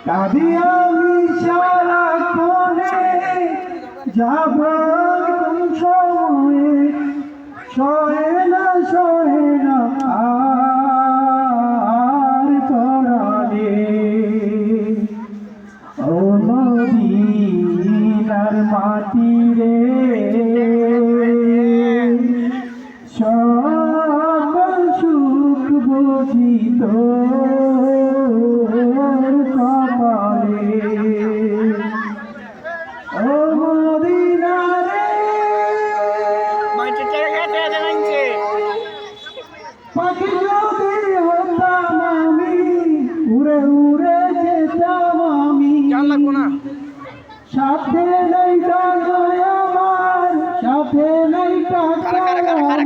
কাঁদি আমি সারাক্ষণে, যাব কোন সময়ে, সহে না আর পরাণে। ও মদিনার মাটি রে, সব সুখ বুঝি তোর কপালে। ও মদিনা রে, পাখি যদি হতাম আমি, উড়ে উড়ে যেতাম আমি। সাথে নেই টাকা আমার, সাথে নেই টাকা আমার,